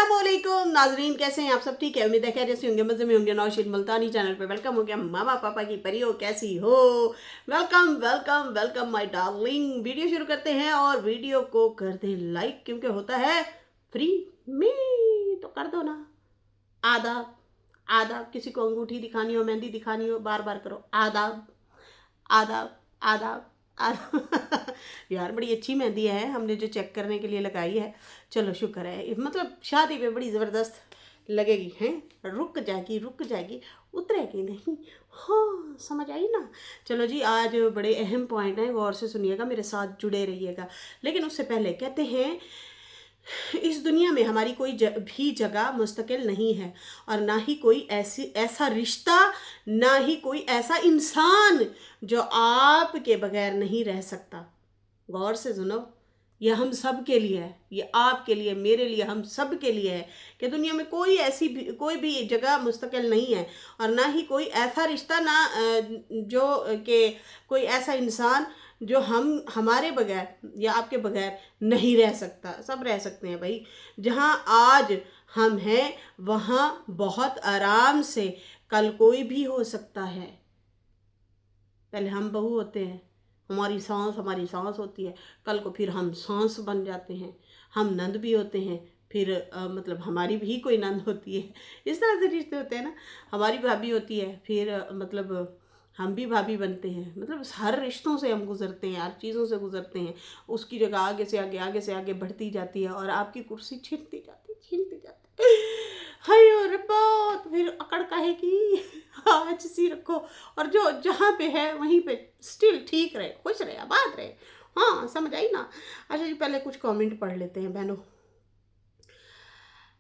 अस्सलामुअलैकुम नाजरीन, कैसे हैं आप सब? ठीक है, उम्मीद है खैरियत से होंगे, मज़े में होंगे। नौशीन मुल्तानी चैनल पे वेलकम हो गया। मामा पापा की परियो कैसी हो? Welcome welcome welcome my darling. Video शुरू करते हैं और वीडियो को कर दें लाइक, क्योंकि होता है फ्री में, तो कर दो ना। आदाब आदाब। किसी को अंगूठी दिखानी हो, मेहंदी दिखानी हो, बार बार करो आदाब आदाब आदाब आदाब। यार बड़ी अच्छी मेहंदी है, हमने जो चेक करने के लिए लगाई है। चलो शुक्र है, मतलब शादी पे बड़ी ज़बरदस्त लगेगी। हैं, रुक जाएगी, उतरेगी नहीं। हाँ, समझ आई ना। चलो जी, आज बड़े अहम पॉइंट हैं, गौर से सुनिएगा, मेरे साथ जुड़े रहिएगा। लेकिन उससे पहले कहते हैं, इस दुनिया में हमारी कोई भी जगह मुस्तकिल नहीं है, और ना ही कोई ऐसा रिश्ता, ना ही कोई ऐसा इंसान जो आपके बगैर नहीं रह सकता। गौर से सुनो, ये हम सब के लिए है, ये आपके लिए, मेरे लिए, हम सब के लिए है कि दुनिया में कोई भी जगह मुस्तकिल नहीं है, और ना ही कोई ऐसा रिश्ता, ना जो कि कोई ऐसा इंसान जो हमारे बगैर या आपके बगैर नहीं रह सकता। सब रह सकते हैं भाई। जहाँ आज हम हैं, वहाँ बहुत आराम से कल कोई भी हो सकता है। पहले हम बहू होते हैं, हमारी सांस होती है, कल को फिर हम सांस बन जाते हैं। हम नंद भी होते हैं, फिर मतलब हमारी भी कोई नंद होती है। इस तरह से रिश्ते होते हैं ना। हमारी भाभी होती है, फिर मतलब हम भी भाभी बनते हैं। मतलब हर रिश्तों से हम गुजरते हैं, हर चीज़ों से गुजरते हैं। उसकी जगह आगे से आगे बढ़ती जाती है, और आपकी कुर्सी छीनती जाती। हाय और बात फिर अकड़ काहे की। आज सी रखो, और जो जहाँ पे है वहीं पे स्टिल ठीक रहे, खुश रहे, आबाद रहे। हाँ, समझ आई ना। अच्छा जी, पहले कुछ कमेंट पढ़ लेते हैं बहनों।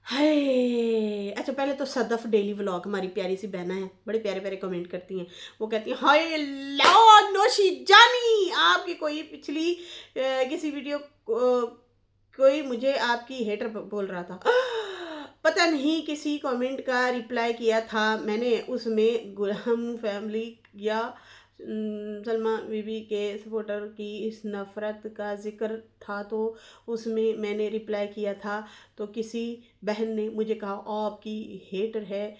हाय, अच्छा पहले तो सदफ डेली व्लॉग, हमारी प्यारी सी बहना है, बड़े प्यारे प्यारे कमेंट करती हैं। वो कहती हैं, हाय लॉर्ड नोशी जानी, आपकी कोई पिछली किसी वीडियो कोई मुझे आपकी हेटर बोल रहा था। पता नहीं किसी कमेंट का रिप्लाई किया था मैंने, उसमें गुलाम फैमिली या सलमा बीबी के सपोर्टर की इस नफ़रत का जिक्र था, तो उसमें मैंने रिप्लाई किया था। तो किसी बहन ने मुझे कहा, आपकी हेटर है,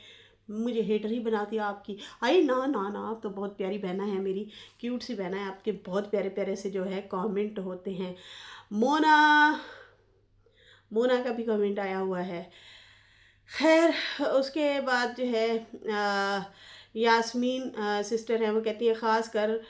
मुझे हेटर ही बना दिया आपकी। आई ना ना ना, आप तो बहुत प्यारी बहना है, मेरी क्यूट सी बहना है। आपके बहुत प्यारे प्यारे से जो है कमेंट होते हैं। मोना मोना का भी कमेंट आया हुआ है। खैर, उसके बाद जो है यास्मीन सिस्टर है, वो कहती है ख़ास कर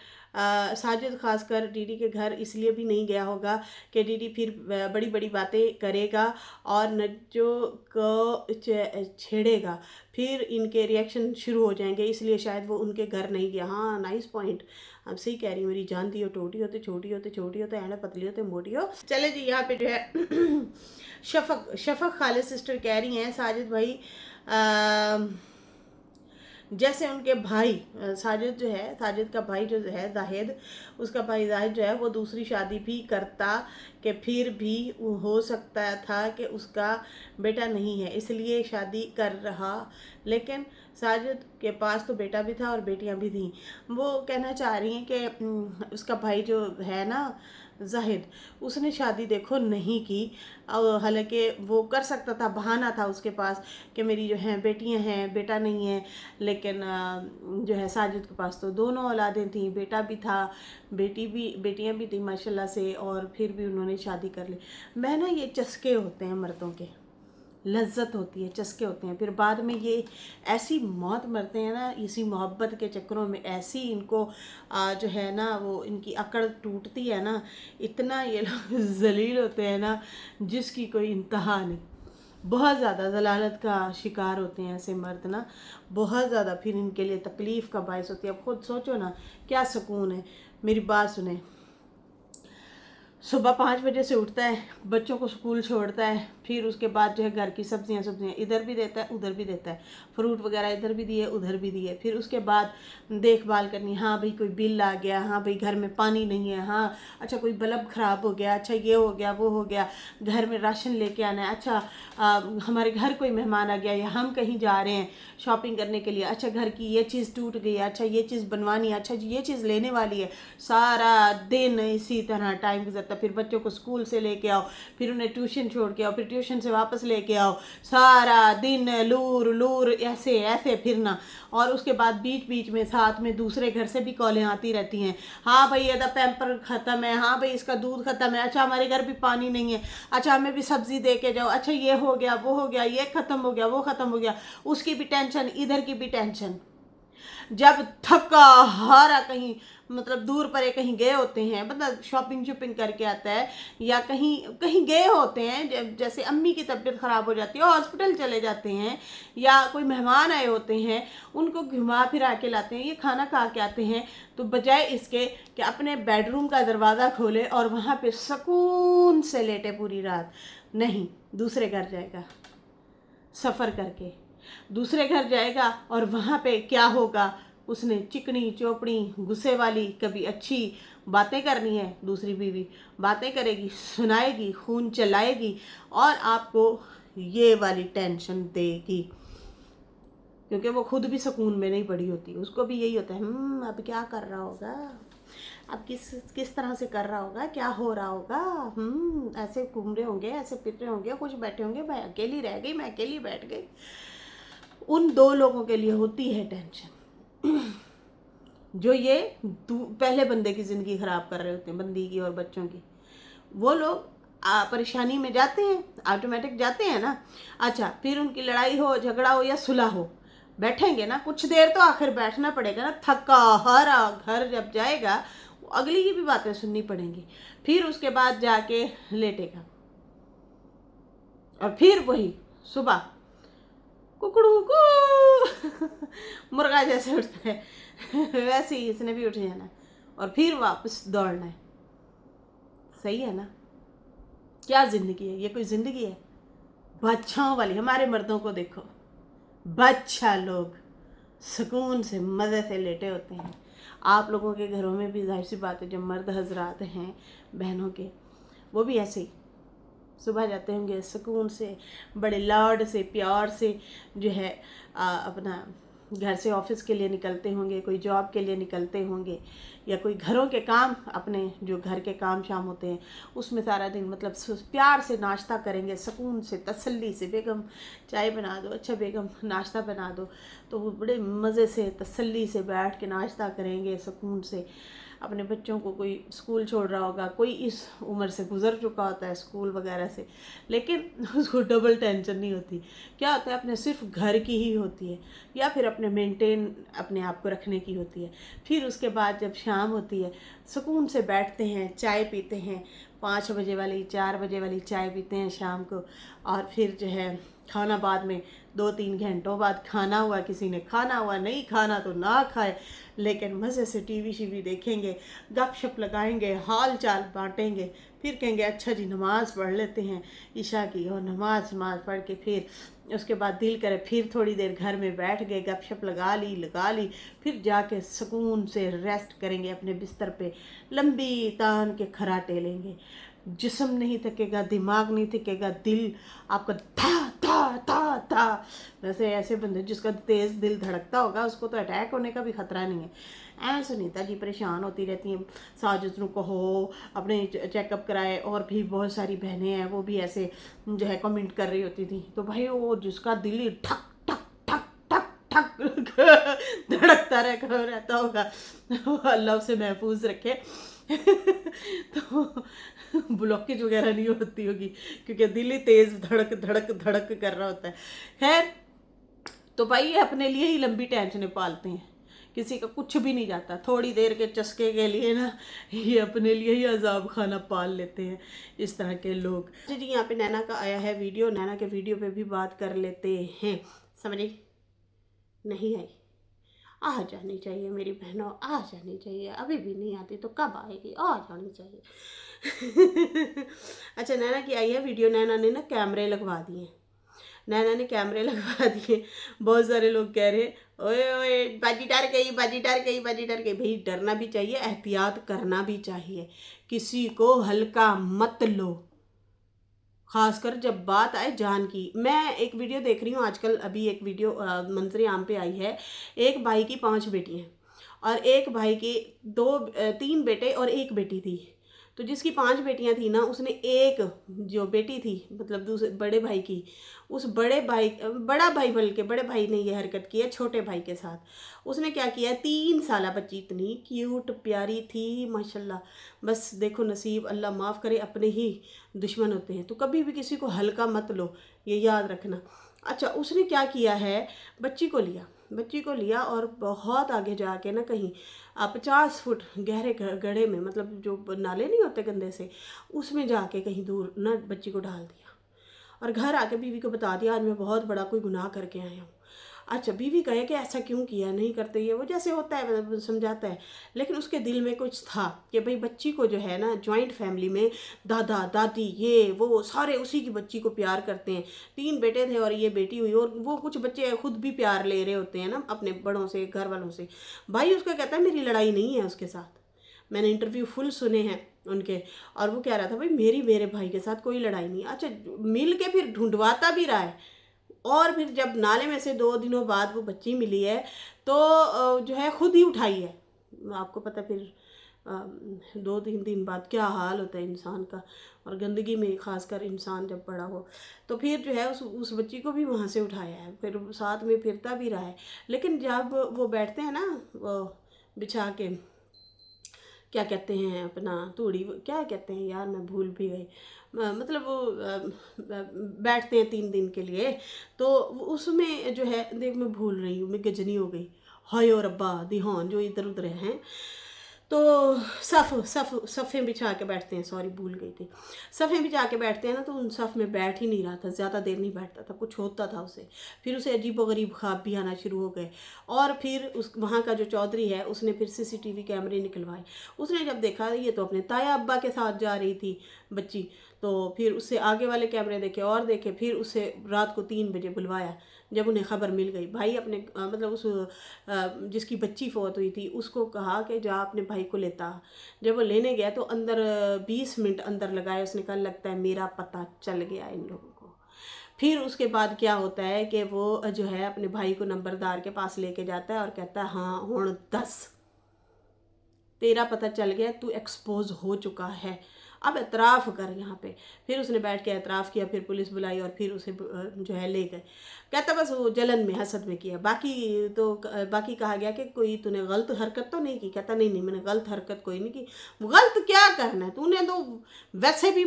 साजिद ख़ास कर डीडी के घर इसलिए भी नहीं गया होगा कि डीडी फिर बड़ी बड़ी बातें करेगा और नज्जो को छेड़ेगा, फिर इनके रिएक्शन शुरू हो जाएंगे, इसलिए शायद वो उनके घर नहीं गया। हाँ, नाइस पॉइंट, अब सही कह रही हूँ मेरी जान दी हो। टोटी होते छोटी होते एंड पतली होते मोटी हो। चले जी, यहाँ पे जो है शफक खालिद सिस्टर कह रही हैं, साजिद भाई जैसे उनके भाई साजिद जो है, साजिद का भाई जो है जाहिद, उसका भाई जाहिद जो है वो दूसरी शादी भी करता कि फिर भी हो सकता था कि उसका बेटा नहीं है इसलिए शादी कर रहा, लेकिन साजिद के पास तो बेटा भी था और बेटियां भी थीं। वो कहना चाह रही हैं कि उसका भाई जो है ना जाहिद, उसने शादी देखो नहीं की, हालांकि वो कर सकता था, बहाना था उसके पास कि मेरी जो है बेटियां हैं, बेटा नहीं है। लेकिन जो है साजिद के पास तो दोनों औलादें थीं, बेटा भी था, बेटियां भी थी माशाल्लाह से, और फिर भी उन्होंने शादी कर ली। मैं ना, ये चस्के होते हैं मर्दों के, लज्जत होती है, चस्के होते हैं, फिर बाद में ये ऐसी मौत मरते हैं ना, इसी मोहब्बत के चक्करों में ऐसी इनको जो है ना, वो इनकी अकड़ टूटती है ना, इतना ये लोग जलील होते हैं ना, जिसकी कोई इंतहा नहीं। बहुत ज़्यादा जलालत का शिकार होते हैं ऐसे मर्द ना, बहुत ज़्यादा, फिर इनके लिए तकलीफ़ का बायस होती है। अब खुद सोचो ना, क्या सुकून है। मेरी बात सुने, सुबह 5 बजे से उठता है, बच्चों को स्कूल छोड़ता है, फिर उसके बाद जो है घर की सब्जियां इधर भी देता है उधर भी देता है, फ्रूट वगैरह इधर भी दिए उधर भी दिए, फिर उसके बाद देखभाल करनी। हाँ भाई, कोई बिल आ गया, हाँ भाई घर में पानी नहीं है, हाँ अच्छा कोई बल्ब ख़राब हो गया, अच्छा ये हो गया वो हो गया, घर में राशन लेके आना है, अच्छा हमारे घर कोई मेहमान आ गया, या हम कहीं जा रहे हैं शॉपिंग करने के लिए, अच्छा घर की ये चीज़ टूट गई, अच्छा ये चीज़ बनवानी है, अच्छा जी ये चीज़ लेने वाली है। सारा दिन इसी तरह टाइम गुजरता, फिर बच्चों को स्कूल से लेके आओ, फिर उन्हें ट्यूशन छोड़ के आओ, फिर ट्यूशन से वापस लेके आओ, सारा दिन लूर लूर ऐसे ऐसे फिरना, और उसके बाद बीच बीच में साथ में दूसरे घर से भी कॉलें आती रहती हैं। हाँ भाई ये पैम्पर ख़त्म है, हाँ भाई इसका दूध ख़त्म है, अच्छा हमारे घर भी पानी नहीं है, अच्छा हमें भी सब्ज़ी दे के जाओ, अच्छा ये हो गया वो हो गया, ये ख़त्म हो गया वो ख़त्म हो गया, उसकी भी टेंशन इधर की भी टेंशन। जब थका हारा कहीं मतलब दूर परे कहीं गए होते हैं, मतलब शॉपिंग शॉपिंग करके आता है, या कहीं कहीं गए होते हैं, जैसे अम्मी की तबीयत ख़राब हो जाती है हॉस्पिटल चले जाते हैं, या कोई मेहमान आए होते हैं उनको घुमा फिरा के लाते हैं, ये खाना खा के आते हैं, तो बजाय इसके कि अपने बेडरूम का दरवाज़ा खोले और वहाँ पे सुकून से लेटे पूरी रात, नहीं, दूसरे घर जाएगा सफ़र करके, दूसरे घर जाएगा और वहाँ पे क्या होगा, उसने चिकनी चौपड़ी गुस्से वाली कभी अच्छी बातें करनी है, दूसरी बीवी बातें करेगी, सुनाएगी, खून चलाएगी और आपको ये वाली टेंशन देगी, क्योंकि वो खुद भी सुकून में नहीं पड़ी होती, उसको भी यही होता है अब क्या कर रहा होगा, अब किस तरह से कर रहा होगा, क्या हो रहा होगा, ऐसे घूम रहे होंगे, ऐसे फिर रहे होंगे, कुछ बैठे होंगे, मैं अकेली रह गई, मैं अकेली बैठ गई। उन दो लोगों के लिए होती है टेंशन जो ये पहले बंदे की ज़िंदगी ख़राब कर रहे होते हैं, बंदी की और बच्चों की। वो लोग परेशानी में जाते हैं, ऑटोमेटिक जाते हैं ना। अच्छा, फिर उनकी लड़ाई हो, झगड़ा हो या सुलह हो, बैठेंगे ना, कुछ देर तो आखिर बैठना पड़ेगा ना, थका हारा घर जब जाएगा अगली की भी बातें सुननी पड़ेंगी, फिर उसके बाद जाके लेटेगा और फिर वही सुबह कुकड़ू को मुर्गा जैसे उठता है वैसे ही इसने भी उठ जाना और फिर वापस दौड़ना है। सही है ना? क्या ज़िंदगी है ये? कोई ज़िंदगी है? बादशाहों वाली। हमारे मर्दों को देखो, बादशाह लोग सुकून से मज़े से लेटे होते हैं। आप लोगों के घरों में भी जाहिर सी बात है, जब मर्द हजरात हैं बहनों के, वो भी ऐसे ही सुबह जाते होंगे सुकून से, बड़े लाड से प्यार से जो है अपना घर से ऑफिस के लिए निकलते होंगे, कोई जॉब के लिए निकलते होंगे, या कोई घरों के काम, अपने जो घर के काम शाम होते हैं उसमें सारा दिन मतलब प्यार से नाश्ता करेंगे, सुकून से तसल्ली से, बेगम चाय बना दो, अच्छा बेगम नाश्ता बना दो, तो वो बड़े मज़े से तसल्ली से बैठ के नाश्ता करेंगे सुकून से। अपने बच्चों को कोई स्कूल छोड़ रहा होगा, कोई इस उम्र से गुज़र चुका होता है स्कूल वगैरह से, लेकिन उसको डबल टेंशन नहीं होती। क्या होता है, अपने सिर्फ घर की ही होती है, या फिर अपने मेंटेन अपने आप को रखने की होती है। फिर उसके बाद जब शाम होती है सुकून से बैठते हैं, चाय पीते हैं, 5 बजे वाली 4 बजे वाली चाय पीते हैं शाम को, और फिर जो है खाना बाद में 2-3 घंटों बाद खाना हुआ, किसी ने खाना हुआ, नहीं खाना तो ना खाए, लेकिन मज़े से टीवी शीवी देखेंगे, गपशप लगाएंगे, हाल चाल बांटेंगे, फिर कहेंगे अच्छा जी नमाज़ पढ़ लेते हैं ईशा की, और नमाज पढ़ के फिर उसके बाद दिल करे फिर थोड़ी देर घर में बैठ गए, गपशप लगा ली, फिर जाके सुकून से रेस्ट करेंगे अपने बिस्तर पे, लंबी तान के खराटे लेंगे। जिस्म नहीं थकेगा, दिमाग नहीं थकेगा, दिल आपका था था था था। वैसे ऐसे बंदे जिसका तेज़ दिल धड़कता होगा उसको तो अटैक होने का भी ख़तरा नहीं है। ऐ सुनीता जी परेशान होती रहती हैं, साजिद कहो अपने चेकअप कराए, और भी बहुत सारी बहनें हैं वो भी ऐसे जो है कमेंट कर रही होती थी। तो भाई वो जिसका दिल ठक ठक ठक ठक ठक धड़कता रहता होगा, अल्लाह उसे महफूज रखे तो ब्लॉकेज वगैरह नहीं होती होगी, क्योंकि दिल ही तेज़ धड़क धड़क धड़क कर रहा होता है। खैर, तो भाई ये अपने लिए ही लंबी टेंशनें पालते हैं, किसी का कुछ भी नहीं जाता। थोड़ी देर के चस्के के लिए ना ये अपने लिए ही अजाब खाना पाल लेते हैं इस तरह के लोग। जी यहाँ पे नैना का आया है वीडियो, नैना के वीडियो पे भी बात कर लेते हैं। समझे? नहीं आई? आ जानी चाहिए मेरी बहनों, आ जानी चाहिए। अभी भी नहीं आती तो कब आएगी? आ जानी चाहिए अच्छा, नैना की आई है वीडियो। नैना ने ना कैमरे लगवा दिए, नैना ने कैमरे लगवा दिए। बहुत सारे लोग कह रहे ओए ओए बाजी डर गई, बाजी डर गई, बाजी डर गई। भाई डरना भी चाहिए, एहतियात करना भी चाहिए, किसी को हल्का मत लो, खासकर जब बात आए जान की। मैं एक वीडियो देख रही हूँ आजकल, अभी एक वीडियो मंजर आम पे आई है। एक भाई की 5 बेटियाँ और एक भाई की 3 बेटे और 1 बेटी थी। तो जिसकी 5 बेटियां थी ना, उसने एक जो बेटी थी मतलब दूसरे बड़े भाई की, उस बड़ा भाई बल्कि बड़े भाई ने ये हरकत की है छोटे भाई के साथ। उसने क्या किया, 3 साला बच्ची इतनी क्यूट प्यारी थी माशाल्लाह। बस देखो नसीब, अल्लाह माफ़ करे, अपने ही दुश्मन होते हैं। तो कभी भी किसी को हल्का मत लो, ये याद रखना। अच्छा, उसने क्या किया है, बच्ची को लिया और बहुत आगे जाके ना कहीं 50 फुट गहरे गड्ढे में, मतलब जो नाले नहीं होते गंदे से, उसमें जाके कहीं दूर ना बच्ची को डाल दिया। और घर आके बीवी को बता दिया, आज मैं बहुत बड़ा कोई गुनाह करके आया हूँ। अच्छा, बीवी कहे कि ऐसा क्यों किया, नहीं करते ये वो, जैसे होता है मतलब समझाता है। लेकिन उसके दिल में कुछ था कि भाई बच्ची को जो है ना, जॉइंट फैमिली में दादा दादी ये वो सारे उसी की बच्ची को प्यार करते हैं। 3 बेटे थे और ये बेटी हुई, और वो कुछ बच्चे खुद भी प्यार ले रहे होते हैं ना अपने बड़ों से, घर वालों से। भाई उसका कहता है मेरी लड़ाई नहीं है उसके साथ, मैंने इंटरव्यू फुल सुने हैं उनके, और वो कह रहा था भाई मेरे भाई के साथ कोई लड़ाई नहीं। अच्छा, मिल के फिर ढूंढवाता भी रहा है। और फिर जब नाले में से 2 दिनों बाद वो बच्ची मिली है, तो जो है खुद ही उठाई है। आपको पता फिर 2-3 दिन बाद क्या हाल होता है इंसान का, और गंदगी में खासकर इंसान जब बड़ा हो। तो फिर जो है उस बच्ची को भी वहाँ से उठाया है, फिर साथ में फिरता भी रहा है। लेकिन जब वो बैठते हैं ना, वो बिछा के, क्या कहते हैं अपना तूड़ी, क्या कहते हैं यार मैं भूल भी गई, मतलब वो बैठते हैं 3 दिन के लिए। तो उसमें जो है, देख मैं भूल रही हूँ, मैं गजनी हो गई, हाय और अब्बा दिहान जो इधर उधर हैं। तो सफ़े बिछा के बैठते हैं, सॉरी भूल गई थी। सफ़े बिछा के बैठते हैं ना, तो उन सफ़ में बैठ ही नहीं रहा था, ज़्यादा देर नहीं बैठता था, कुछ होता था उसे। फिर उसे अजीबोगरीब ख्वाब भी आना शुरू हो गए। और फिर उस वहाँ का जो चौधरी है उसने फिर CCTV कैमरे निकलवाए। उसने जब देखा ये तो अपने ताया अब्बा के साथ जा रही थी बच्ची, तो फिर उससे आगे वाले कैमरे देखे और देखे, फिर उसे रात को 3 बजे बुलवाया। जब उन्हें ख़बर मिल गई, भाई अपने मतलब उस जिसकी बच्ची फौत हुई थी उसको कहा कि जा अपने भाई को लेता। जब वो लेने गया तो अंदर 20 मिनट अंदर लगाए, उसने कहा लगता है मेरा पता चल गया इन लोगों को। फिर उसके बाद क्या होता है कि वो जो है अपने भाई को नंबरदार के पास लेके जाता है और कहता है हाँ हुण दस, तेरा पता चल गया, तू एक्सपोज हो चुका है, अब एतराफ़ कर यहाँ पे। फिर उसने बैठ के एतराफ़ किया, फिर पुलिस बुलाई और फिर उसे जो है ले गए। कहता बस वो जलन में हसद में किया, बाकी कहा गया कि कोई तूने गलत हरकत तो नहीं की। कहता नहीं नहीं, मैंने गलत हरकत कोई नहीं की। गलत क्या करना है, तूने तो वैसे भी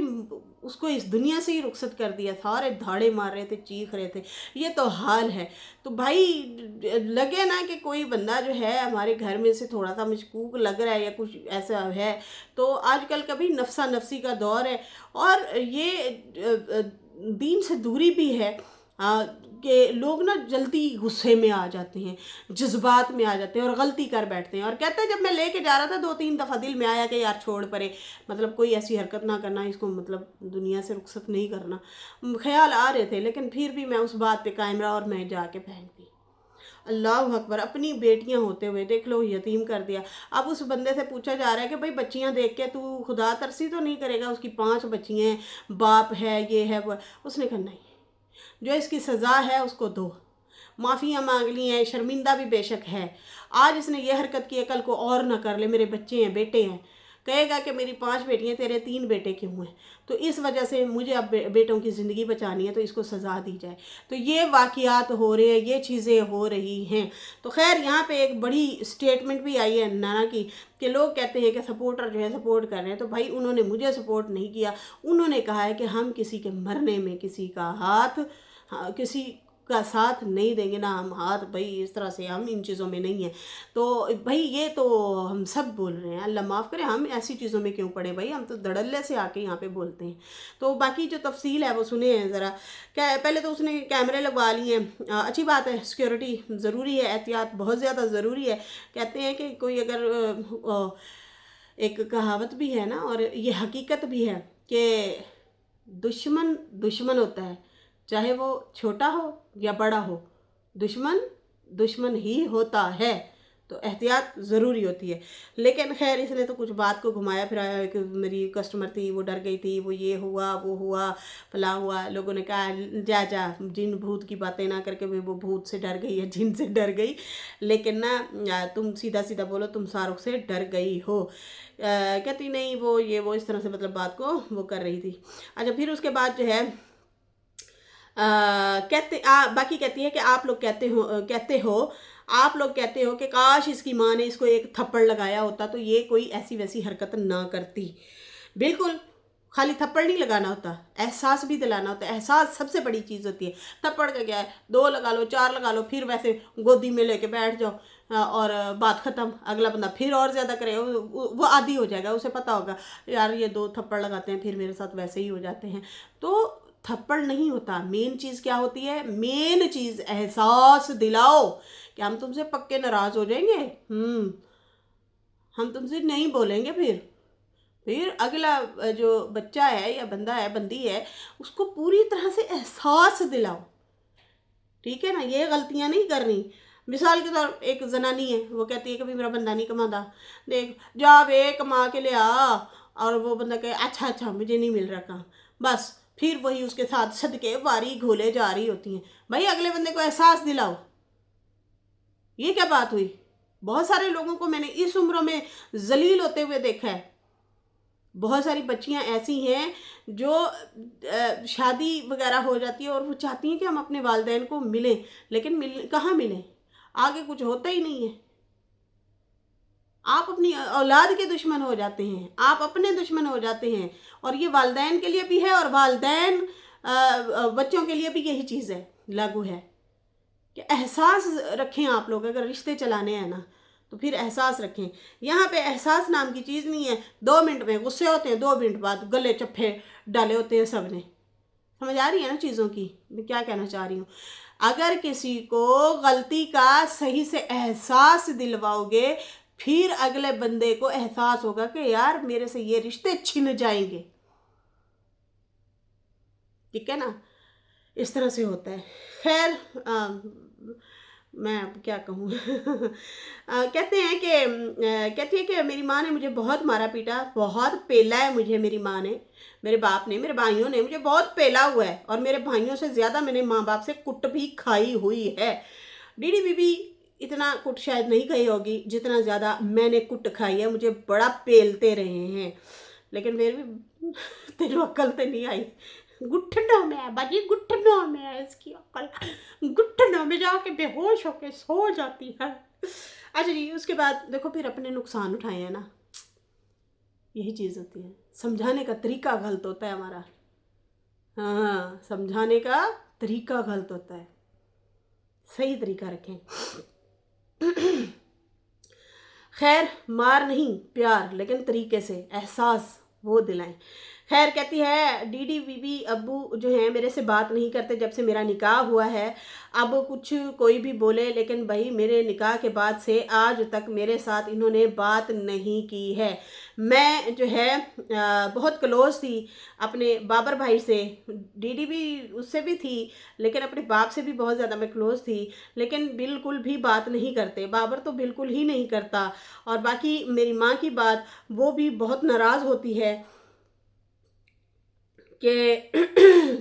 उसको इस दुनिया से ही रुखसत कर दिया, सारे धाड़े मार रहे थे, चीख रहे थे, ये तो हाल है। तो भाई लगे ना कि कोई बंदा जो है हमारे घर में से थोड़ा सा मशकूक लग रहा है या कुछ ऐसा है, तो आजकल कभी नफसा नफसी का दौर है, और ये दीन से दूरी भी है कि लोग ना जल्दी गुस्से में आ जाते हैं, जज्बात में आ जाते हैं और गलती कर बैठते हैं। और कहते हैं जब मैं लेके जा रहा था 2-3 दफ़ा दिल में आया कि यार छोड़ परे, मतलब कोई ऐसी हरकत ना करना, इसको मतलब दुनिया से रुखसत नहीं करना, ख्याल आ रहे थे, लेकिन फिर भी मैं उस बात पे कायम रहा और मैं जाके फेंक दी। अल्लाह अकबर, अपनी बेटियां होते हुए देख लो यतीम कर दिया। अब उस बंदे से पूछा जा रहा है कि भाई बच्चियां देख के तू खुदा तरसी तो नहीं करेगा, उसकी 5 बच्चियां हैं, बाप है, ये है वो। उसने कहा नहीं, जो इसकी सज़ा है उसको दो, माफ़ियाँ मांग ली हैं, शर्मिंदा भी बेशक है, आज इसने ये हरकत की है, कल को और ना कर ले, मेरे बच्चे हैं, बेटे हैं, कहेगा कि मेरी 5 बेटियाँ, तेरे 3 बेटे क्यों हैं, तो इस वजह से मुझे अब बेटों की ज़िंदगी बचानी है, तो इसको सज़ा दी जाए। तो ये वाक़यात हो रहे हैं, ये चीज़ें हो रही हैं। तो खैर यहाँ पे एक बड़ी स्टेटमेंट भी आई है नाना की, कि लोग कहते हैं कि सपोर्टर जो है सपोर्ट कर रहे हैं, तो भाई उन्होंने मुझे सपोर्ट नहीं किया, उन्होंने कहा है कि हम किसी के मरने में किसी का हाथ, हाँ, किसी का साथ नहीं देंगे ना हम हाथ, भाई इस तरह से हम इन चीज़ों में नहीं हैं। तो भाई ये तो हम सब बोल रहे हैं, अल्लाह माफ़ करे, हम ऐसी चीज़ों में क्यों पड़े भाई, हम तो धड़ल्ले से आके यहाँ पे बोलते हैं। तो बाकी जो तफसील है वो सुने हैं ज़रा। क्या पहले तो उसने कैमरे लगवा लिए हैं, अच्छी बात है, सिक्योरिटी ज़रूरी है, एहतियात बहुत ज़्यादा ज़रूरी है। कहते हैं कि कोई अगर एक कहावत भी है ना, और ये हकीकत भी है कि दुश्मन दुश्मन होता है, चाहे वो छोटा हो या बड़ा हो, दुश्मन दुश्मन ही होता है। तो एहतियात ज़रूरी होती है। लेकिन खैर इसने तो कुछ बात को घुमाया फिराया कि मेरी कस्टमर थी वो डर गई थी, वो ये हुआ वो हुआ फला हुआ। लोगों ने कहा जा जा जिन भूत की बातें ना करके भी वो भूत से डर गई या जिन से डर गई, लेकिन ना तुम सीधा सीधा बोलो तुम शाहरुख से डर गई हो। कहती नहीं वो ये वो इस तरह से मतलब बात को वो कर रही थी। अच्छा फिर उसके बाद जो है बाकी कहती है कि आप लोग कहते हो कि काश इसकी माँ ने इसको एक थप्पड़ लगाया होता तो ये कोई ऐसी वैसी हरकत ना करती। बिल्कुल, खाली थप्पड़ नहीं लगाना होता, एहसास भी दिलाना होता है। एहसास सबसे बड़ी चीज़ होती है। थप्पड़ का क्या है, 2 लगा लो 4 लगा लो, फिर वैसे गोदी में लेके बैठ जाओ और बात ख़त्म। अगला बंदा फिर और ज़्यादा करे, वो आदी हो जाएगा, उसे पता होगा यार ये 2 थप्पड़ लगाते हैं फिर मेरे साथ वैसे ही हो जाते हैं। तो थप्पड़ नहीं होता, मेन चीज़ क्या होती है, मेन चीज़ एहसास दिलाओ कि हम तुमसे पक्के नाराज़ हो जाएंगे। हम तुमसे नहीं बोलेंगे। फिर अगला जो बच्चा है या बंदा है बंदी है उसको पूरी तरह से एहसास दिलाओ। ठीक है ना, ये गलतियां नहीं करनी। मिसाल के तौर एक जनानी है, वो कहती है कभी मेरा बंदा नहीं कमाता, देख जा वे कमा के ले आ, और वो बंदा कहे अच्छा अच्छा मुझे नहीं मिल रहा काम, बस फिर वही उसके साथ सदके वारी घोले जा रही होती हैं। भाई अगले बंदे को एहसास दिलाओ। ये क्या बात हुई। बहुत सारे लोगों को मैंने इस उम्र में जलील होते हुए देखा है। बहुत सारी बच्चियां ऐसी हैं जो शादी वगैरह हो जाती है और वो चाहती हैं कि हम अपने वालिदैन को मिलें, लेकिन कहाँ मिलें, आगे कुछ होता ही नहीं है। आप अपनी औलाद के दुश्मन हो जाते हैं, आप अपने दुश्मन हो जाते हैं। और ये वालिदैन के लिए भी है और वालिदैन बच्चों के लिए भी यही चीज़ है, लागू है कि एहसास रखें। आप लोग अगर रिश्ते चलाने हैं ना तो फिर एहसास रखें। यहाँ पे एहसास नाम की चीज़ नहीं है। 2 मिनट में गुस्से होते हैं, 2 मिनट बाद गले चप्पे डाले होते हैं सब ने। समझ आ रही है ना चीज़ों की, मैं क्या कहना चाह रही हूँ। अगर किसी को गलती का सही से एहसास दिलवाओगे फिर अगले बंदे को एहसास होगा कि यार मेरे से ये रिश्ते छिन जाएंगे। ठीक है ना, इस तरह से होता है। खैर मैं अब क्या कहूँ कहते हैं कि कहती है कि मेरी माँ ने मुझे बहुत मारा पीटा, बहुत पेला है मुझे मेरी माँ ने, मेरे बाप ने, मेरे भाइयों ने मुझे बहुत पेला हुआ है और मेरे भाइयों से ज़्यादा मैंने माँ बाप से कुट भी खाई हुई है। डीडी बीबी इतना कुट शायद नहीं खाई होगी जितना ज़्यादा मैंने कुट खाई है। मुझे बड़ा पेलते रहे हैं, लेकिन फिर भी तेरी अक्ल तो नहीं आई। घुटनों में है बाजी, घुटनों में है इसकी अक्ल, घुटनों में जाके बेहोश होके सो जाती है। अच्छा जी, उसके बाद देखो फिर अपने नुकसान उठाए हैं ना, यही चीज़ होती है। समझाने का तरीका गलत होता है हमारा। हाँ, समझाने का तरीका गलत होता है, सही तरीका रखें। खैर मार नहीं प्यार, लेकिन तरीके से एहसास वो दिलाएं। खैर कहती है डीडी बीबी अब्बू जो हैं मेरे से बात नहीं करते जब से मेरा निकाह हुआ है। अब कुछ कोई भी बोले, लेकिन भाई मेरे निकाह के बाद से आज तक मेरे साथ इन्होंने बात नहीं की है। मैं जो है बहुत क्लोज थी अपने बाबर भाई से, डीडी भी उससे भी थी, लेकिन अपने बाप से भी बहुत ज़्यादा मैं क्लोज थी, लेकिन बिल्कुल भी बात नहीं करते। बाबर तो बिल्कुल ही नहीं करता। और बाकी मेरी माँ की बात, वो भी बहुत नाराज़ होती है कि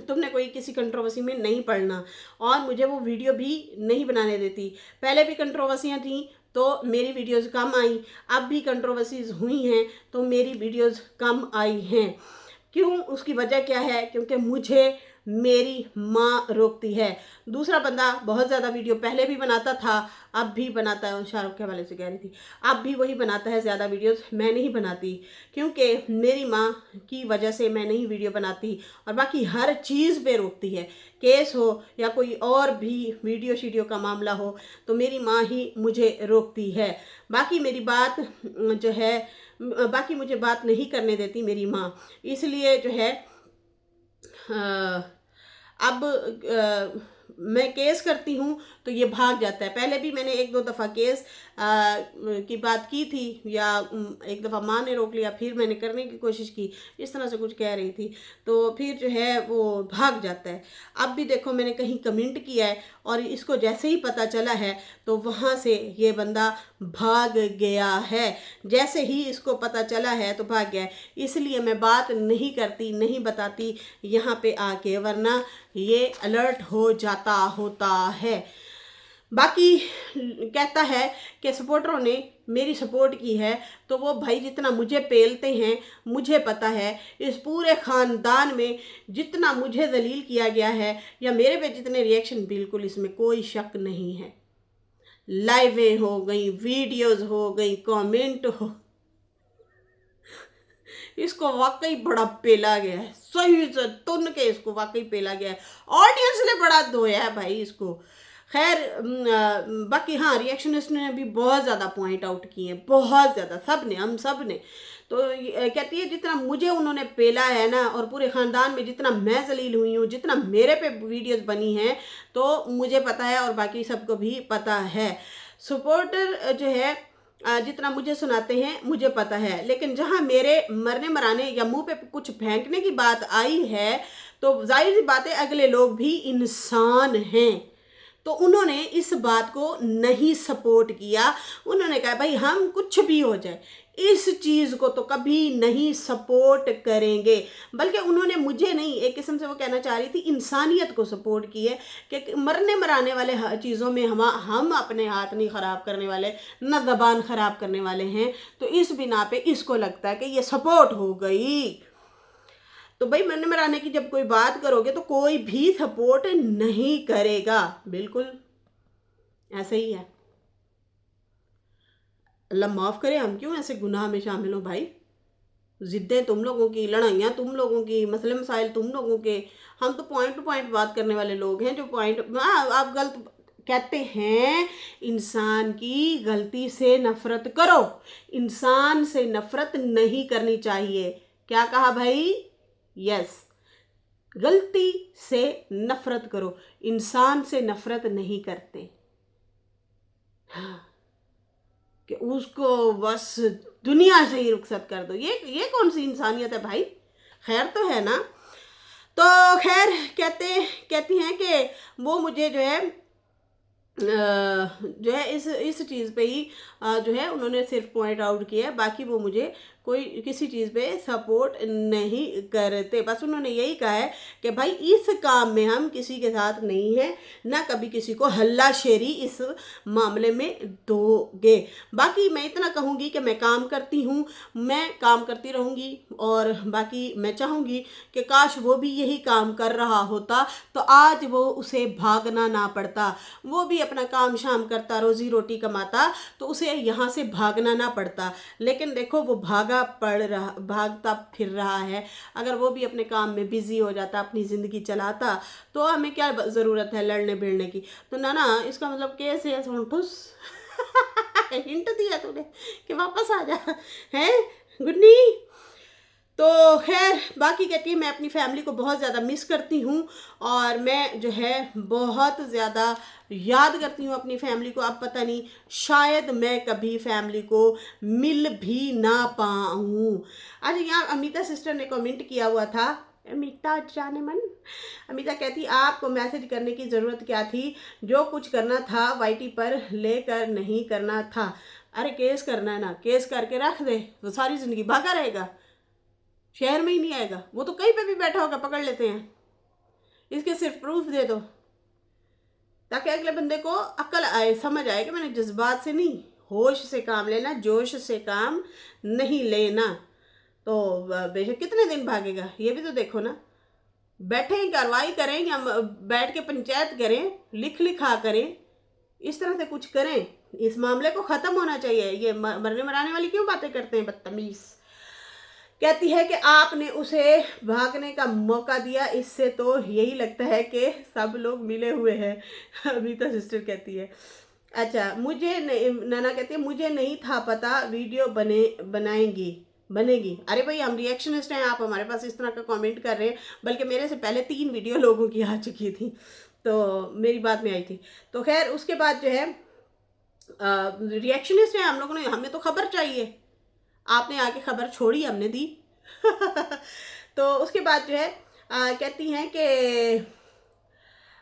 तुमने कोई किसी कंट्रोवर्सी में नहीं पढ़ना, और मुझे वो वीडियो भी नहीं बनाने देती। पहले भी कंट्रोवर्सियाँ थी तो मेरी वीडियोस कम आई, अब भी कंट्रोवर्सीज हुई हैं तो मेरी वीडियोस कम आई हैं। क्यों, उसकी वजह क्या है, क्योंकि मुझे मेरी माँ रोकती है। दूसरा बंदा बहुत ज़्यादा वीडियो पहले भी बनाता था, अब भी बनाता है, शाहरुख के हवाले से कह रही थी, अब भी वही बनाता है ज़्यादा वीडियोस, मैं नहीं बनाती क्योंकि मेरी माँ की वजह से मैं नहीं वीडियो बनाती। और बाकी हर चीज़ पे रोकती है, केस हो या कोई और भी वीडियो शीडियो का मामला हो तो मेरी माँ ही मुझे रोकती है। बाकी मेरी बात जो है, बाकी मुझे बात नहीं करने देती मेरी माँ, इसलिए जो है अब मैं केस करती हूँ तो ये भाग जाता है। पहले भी मैंने एक दो दफ़ा केस की बात की थी, या एक दफ़ा माँ ने रोक लिया, फिर मैंने करने की कोशिश की, इस तरह से कुछ कह रही थी, तो फिर जो है वो भाग जाता है। अब भी देखो मैंने कहीं कमेंट किया है और इसको जैसे ही पता चला है तो वहाँ से ये बंदा भाग गया है। जैसे ही इसको पता चला है तो भाग गया है। इसलिए मैं बात नहीं करती, नहीं बताती यहाँ पे आके, वरना ये अलर्ट हो जाता होता है। बाकी कहता है कि सपोर्टरों ने मेरी सपोर्ट की है, तो वो भाई जितना मुझे पेलते हैं, मुझे पता है इस पूरे ख़ानदान में जितना मुझे जलील किया गया है या मेरे पे जितने रिएक्शन, बिल्कुल इसमें कोई शक नहीं है। लाइवें हो गई, वीडियोस हो गई, कमेंट हो, इसको वाकई बड़ा पेला गया है, सही से तुन के इसको वाकई पेला गया है। ऑडियंस ने बड़ा धोया है भाई इसको। खैर बाकी हाँ, रिएक्शनिस्ट ने भी बहुत ज़्यादा पॉइंट आउट किए हैं, बहुत ज़्यादा, सब ने, हम सब ने। तो कहती है जितना मुझे उन्होंने पेला है ना, और पूरे ख़ानदान में जितना मैं जलील हुई हूँ, जितना मेरे पे वीडियोस बनी हैं, तो मुझे पता है और बाकी सबको भी पता है। सपोर्टर जो है जितना मुझे सुनाते हैं मुझे पता है, लेकिन जहाँ मेरे मरने मराने या मुंह पे कुछ फेंकने की बात आई है, तो जाहिर सी बात है अगले लोग भी इंसान हैं, तो उन्होंने इस बात को नहीं सपोर्ट किया। उन्होंने कहा भाई हम कुछ भी हो जाए इस चीज़ को तो कभी नहीं सपोर्ट करेंगे, बल्कि उन्होंने मुझे नहीं, एक किस्म से वो कहना चाह रही थी इंसानियत को सपोर्ट की है कि मरने मराने वाले चीज़ों में हम अपने हाथ नहीं ख़राब करने वाले, न ज़बान ख़राब करने वाले हैं। तो इस बिना पे इसको लगता है कि ये सपोर्ट हो गई। तो भाई मरने मराने की जब कोई बात करोगे तो कोई भी सपोर्ट नहीं करेगा, बिल्कुल ऐसे ही है। अल्लाह माफ़ करे, हम क्यों ऐसे गुनाह में शामिल हो भाई। ज़िद्दें तुम लोगों की, लड़ाइयाँ तुम लोगों की, मसले मसाइल तुम लोगों के, हम तो पॉइंट टू पॉइंट बात करने वाले लोग हैं। जो पॉइंट आप गलत कहते हैं, इंसान की गलती से नफ़रत करो, इंसान से नफ़रत नहीं करनी चाहिए। क्या कहा भाई? यस, गलती से नफ़रत करो, इंसान से नफ़रत नहीं करते। हाँ, कि उसको बस दुनिया से ही रुखसत कर दो, ये कौन सी इंसानियत है भाई? खैर तो है ना। तो खैर कहती हैं कि वो मुझे जो है इस चीज़ पे ही जो है उन्होंने सिर्फ पॉइंट आउट किया है, बाकी वो मुझे कोई किसी चीज़ पे सपोर्ट नहीं करते। बस उन्होंने यही कहा है कि भाई इस काम में हम किसी के साथ नहीं हैं, ना कभी किसी को हल्ला शेरी इस मामले में दोगे। बाकी मैं इतना कहूँगी कि मैं काम करती हूँ, मैं काम करती रहूँगी, और बाकी मैं चाहूँगी कि काश वो भी यही काम कर रहा होता तो आज वो उसे भागना ना पड़ता, वो भी अपना काम शाम करता, रोज़ी रोटी कमाता, तो उसे यहाँ से भागना ना पड़ता। लेकिन देखो वो भागता फिर रहा है। अगर वो भी अपने काम में बिज़ी हो जाता, अपनी ज़िंदगी चलाता, तो हमें क्या ज़रूरत है लड़ने भिड़ने की। तो ना इसका मतलब कैसे ठुस हिंट दिया तूने कि वापस आ जा, है गुन्नी। तो खैर बाकी कहती है मैं अपनी फैमिली को बहुत ज़्यादा मिस करती हूँ, और मैं जो है बहुत ज़्यादा याद करती हूँ अपनी फैमिली को। अब पता नहीं, शायद मैं कभी फैमिली को मिल भी ना पाऊँ। अच्छा, यहाँ अमिता सिस्टर ने कमेंट किया हुआ था, अमिता जाने मन, अमिता कहती आपको मैसेज करने की ज़रूरत क्या थी, जो कुछ करना था वाईटी पर लेकर नहीं करना था। अरे केस करना है ना, केस करके रख दे, वो सारी ज़िंदगी भागा रहेगा, शहर में ही नहीं आएगा, वो तो कहीं पे भी बैठा होगा, पकड़ लेते हैं। इसके सिर्फ प्रूफ दे दो ताकि अगले बंदे को अक्ल आए, समझ आए कि मैंने जज्बात से नहीं, होश से काम लेना, जोश से काम नहीं लेना। तो बेशक कितने दिन भागेगा, ये भी तो देखो ना। बैठे कार्रवाई करें या बैठ के पंचायत करें, लिखा करें, इस तरह से कुछ करें, इस मामले को ख़त्म होना चाहिए। ये मरने मराने वाली क्यों बातें करते हैं बदतमीज़। कहती है कि आपने उसे भागने का मौका दिया, इससे तो यही लगता है कि सब लोग मिले हुए हैं। अमिता सिस्टर कहती है अच्छा मुझे नहीं, नाना कहती है मुझे नहीं था पता वीडियो बनेगी। अरे भाई हम रिएक्शनिस्ट हैं, आप हमारे पास इस तरह का कमेंट कर रहे हैं, बल्कि मेरे से पहले 3 वीडियो लोगों की आ चुकी थी। तो मेरी बात में आई थी। तो खैर उसके बाद जो है रिएक्शनिस्ट है हम लोगों ने, हमें तो खबर चाहिए, आपने आके खबर छोड़ी, हमने दी। तो उसके बाद जो है कहती हैं कि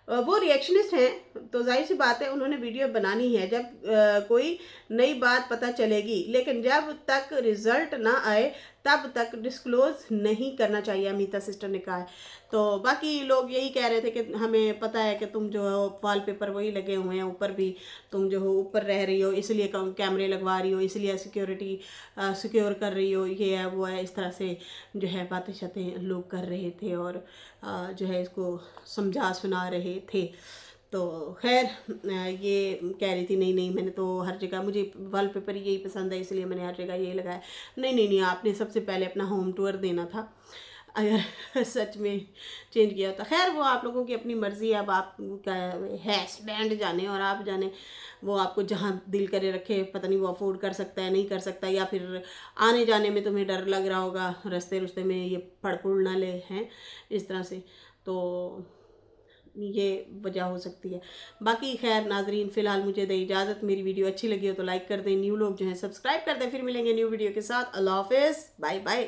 वो रिएक्शनिस्ट हैं तो जाहिर सी बात है उन्होंने वीडियो बनानी है जब कोई नई बात पता चलेगी, लेकिन जब तक रिजल्ट ना आए तब तक डिस्क्लोज नहीं करना चाहिए, अमिता सिस्टर ने कहा है। तो बाकी लोग यही कह रहे थे कि हमें पता है कि तुम जो हो वॉलपेपर वही लगे हुए हैं ऊपर भी, तुम जो हो ऊपर रह रही हो इसलिए कैमरे लगवा रही हो, इसलिए सिक्योरिटी सिक्योर कर रही हो, ये है वो है, इस तरह से जो है बातें शातें लोग कर रहे थे और जो है इसको समझा सुना रहे थे। तो खैर ये कह रही थी नहीं नहीं मैंने तो हर जगह, मुझे वॉलपेपर यही पसंद है इसलिए मैंने हर जगह ये लगाया। नहीं नहीं नहीं, आपने सबसे पहले अपना होम टूर देना था अगर सच में चेंज किया होता। खैर वो आप लोगों की अपनी मर्ज़ी है, अब आपका है हस्बैंड जाने और आप जाने, वो आपको जहाँ दिल करे रखे, पता नहीं वो अफोर्ड कर सकता है नहीं कर सकता, या फिर आने जाने में तुम्हें डर लग रहा होगा, रास्ते रुस्ते में ये फड़ फुड़ ना ले हैं इस तरह से, तो ये वजह हो सकती है। बाकी खैर नाजरीन फ़िलहाल मुझे दे इजाज़त, मेरी वीडियो अच्छी लगी हो तो लाइक कर दें, न्यू लोग जो हैं सब्सक्राइब कर दें। फिर मिलेंगे न्यू वीडियो के साथ। अल्लाह हाफ़िज़, बाय बाय।